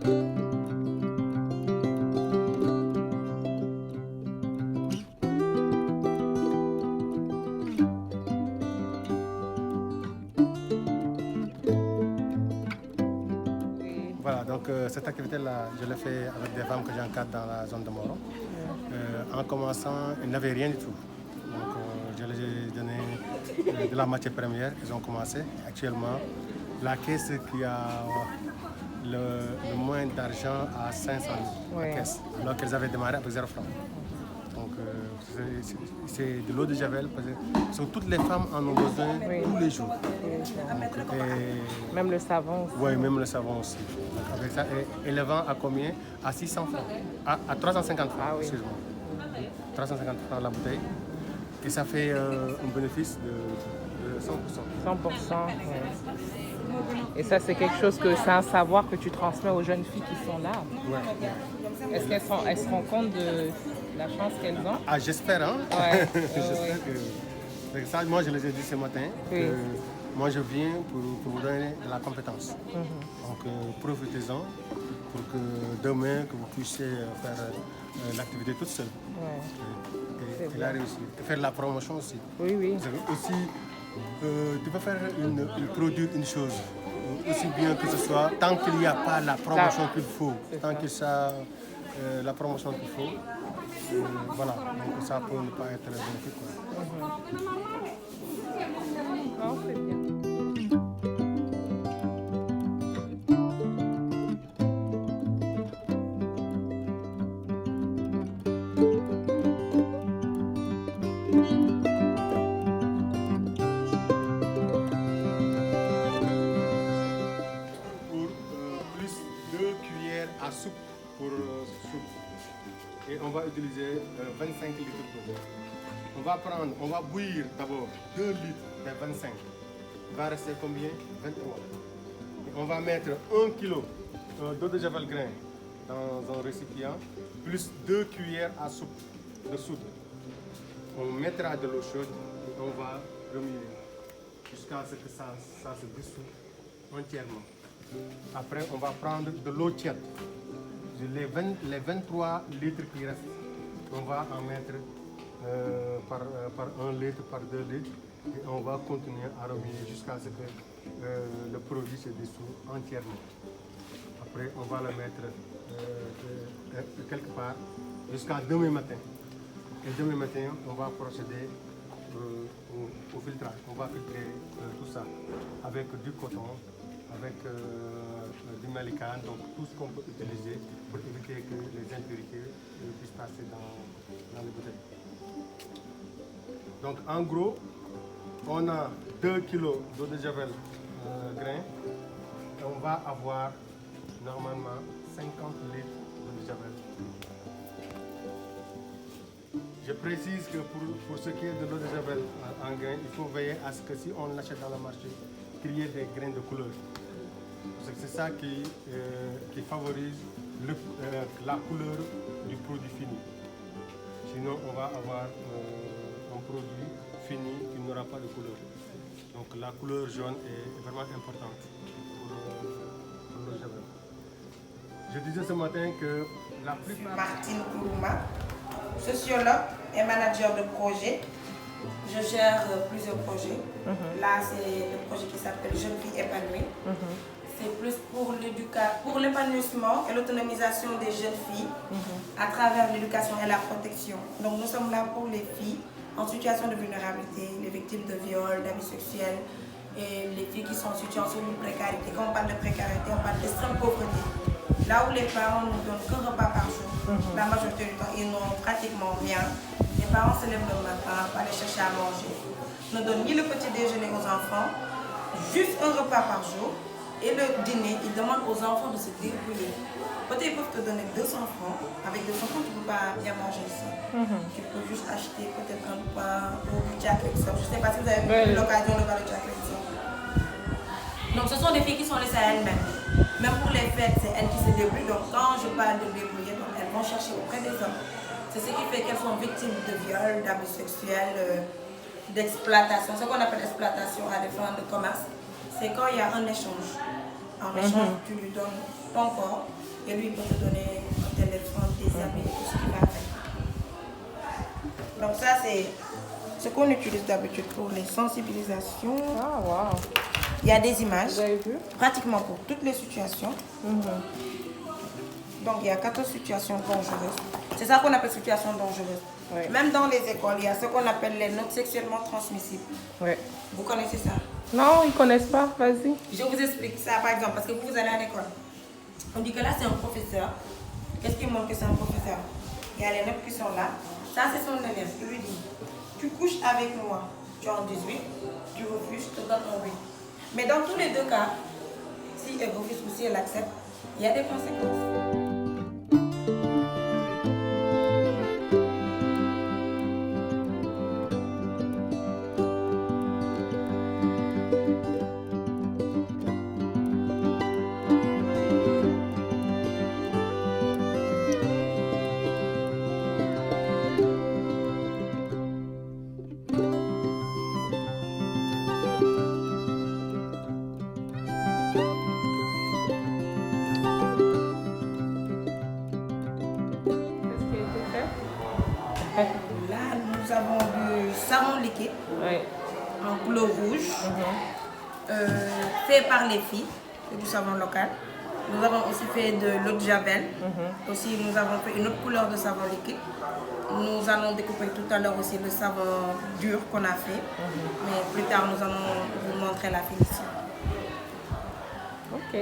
Voilà, donc cette activité-là, je l'ai fait avec des femmes que j'encadre dans la zone de Moro. En commençant, ils n'avaient rien du tout. Donc je leur ai donné de la matière première, ils ont commencé. Actuellement, la caisse qui a le moins d'argent à 500 000, la caisse, alors qu'elles avaient démarré avec 0 francs. Donc c'est de l'eau de Javel, parce que toutes les femmes en ont besoin tous les jours. Donc, même le savon aussi. Oui, même le savon aussi. Donc, avec ça, et le vend à combien? À 600 francs, à 350 francs, excuse-moi. 350 francs la bouteille. Et ça fait un bénéfice de 100%. 100%, Et ça, c'est quelque chose que c'est un savoir que tu transmets aux jeunes filles qui sont là. Ouais. Est-ce qu'elles se rendent compte de la chance qu'elles ont? Ah, j'espère, hein? Ouais. J'espère que... Ça, moi, je les ai dit ce matin. Oui. Que moi, je viens pour vous donner de la compétence. Donc, profitez-en pour que demain, que vous puissiez faire l'activité toute seule. Et la réussir. Et faire la promotion aussi. Oui, oui. Aussi, tu peux faire produire une chose aussi bien que ce soit, tant qu'il n'y a pas la promotion qu'il faut, tant qu'il y a la promotion qu'il faut, voilà, donc ça peut ne pas être bénéfique. Non, c'est bien. À soupe pour soupe. Et on va utiliser 25 litres d'eau. On va bouillir d'abord 2 litres de 25. Il va rester combien? 23. Et on va mettre 1 kg d'eau de javel grain dans un récipient, plus 2 cuillères à soupe de soude. On mettra de l'eau chaude et on va remuer jusqu'à ce que ça se dissout entièrement. Après, on va prendre de l'eau tiède. Les 23 litres qui restent, on va en mettre par 1 litre, par 2 litres. Et on va continuer à remuer jusqu'à ce que le produit se dissout entièrement. Après, on va le mettre quelque part jusqu'à demain matin. Et demain matin, on va procéder au filtrage. On va filtrer tout ça avec du coton, avec du malicane, donc tout ce qu'on peut utiliser pour éviter que les impurités puissent passer dans les bouteilles. Donc en gros, on a 2 kg d'eau de javel grain et on va avoir normalement 50 litres d'eau de javel. Je précise que pour ce qui est de l'eau de javel en grain, il faut veiller à ce que si on l'achète dans le marché, qu'il y ait des grains de couleur. Parce que c'est ça qui favorise la couleur du produit fini. Sinon, on va avoir un produit fini qui n'aura pas de couleur. Donc la couleur jaune est vraiment importante pour le javel. Je disais ce matin que la plupart... Martine Kourouma, sociologue et manager de projet. Je gère plusieurs projets. Là, c'est le projet qui s'appelle Jeune Fille Épanouie. C'est plus pour l'épanouissement et l'autonomisation des jeunes filles à travers l'éducation et la protection. Donc nous sommes là pour les filles en situation de vulnérabilité, les victimes de viol, d'abus sexuels et les filles qui sont en situation de précarité. Quand on parle de précarité, on parle d'extrême pauvreté. Là où les parents ne donnent qu'un repas par jour, la majorité du temps, ils n'ont pratiquement rien. Les parents se lèvent le matin pour aller chercher à manger. Ne donnent ni le petit déjeuner aux enfants, juste un repas par jour. Et le dîner, ils demandent aux enfants de se débrouiller. Peut-être ils peuvent te donner 200 francs. Avec 200 francs, tu ne peux pas bien manger ici. Tu peux juste acheter peut-être un pain ou du Jack Lexor. Je ne sais pas si vous avez eu l'occasion de voir le Jack Lexor. Donc ce sont des filles qui sont laissées à elles-mêmes. Même pour les fêtes, c'est elles qui se débrouillent. Donc quand je parle de débrouiller, donc elles vont chercher auprès des hommes. C'est ce qui fait qu'elles sont victimes de viol, d'abus sexuels, d'exploitation. Ce qu'on appelle exploitation à des fins de commerce, c'est quand il y a un échange. En échange, tu lui donnes ton corps et lui il peut te donner un téléphone, des habits, tout ce qu'il va faire. Donc ça, c'est ce qu'on utilise d'habitude pour les sensibilisations. Ah, wow. Il y a des images, Vous avez vu? pratiquement pour toutes les situations. Donc il y a 14 situations dangereuses. C'est ça qu'on appelle situation dangereuse. Oui. Même dans les écoles, il y a ce qu'on appelle les notes sexuellement transmissibles. Oui. Vous connaissez ça? Non, ils connaissent pas. Vas-y. Je vous explique ça par exemple, parce que vous allez à l'école. On dit que là c'est un professeur. Qu'est-ce qui montre que c'est un professeur? Il y a les notes qui sont là. Ça c'est son élève. Il lui dit, tu couches avec moi. Tu as un 18, tu refuses, je te donne un 8. Mais dans tous les deux cas, si elle refuse ou si elle accepte, il y a des conséquences. Là, nous avons du savon liquide en couleur rouge, fait par les filles, c'est du savon local. Nous avons aussi fait de l'eau de javel. Aussi, nous avons fait une autre couleur de savon liquide. Nous allons découper tout à l'heure aussi le savon dur qu'on a fait. Mais plus tard, nous allons vous montrer la finition. OK.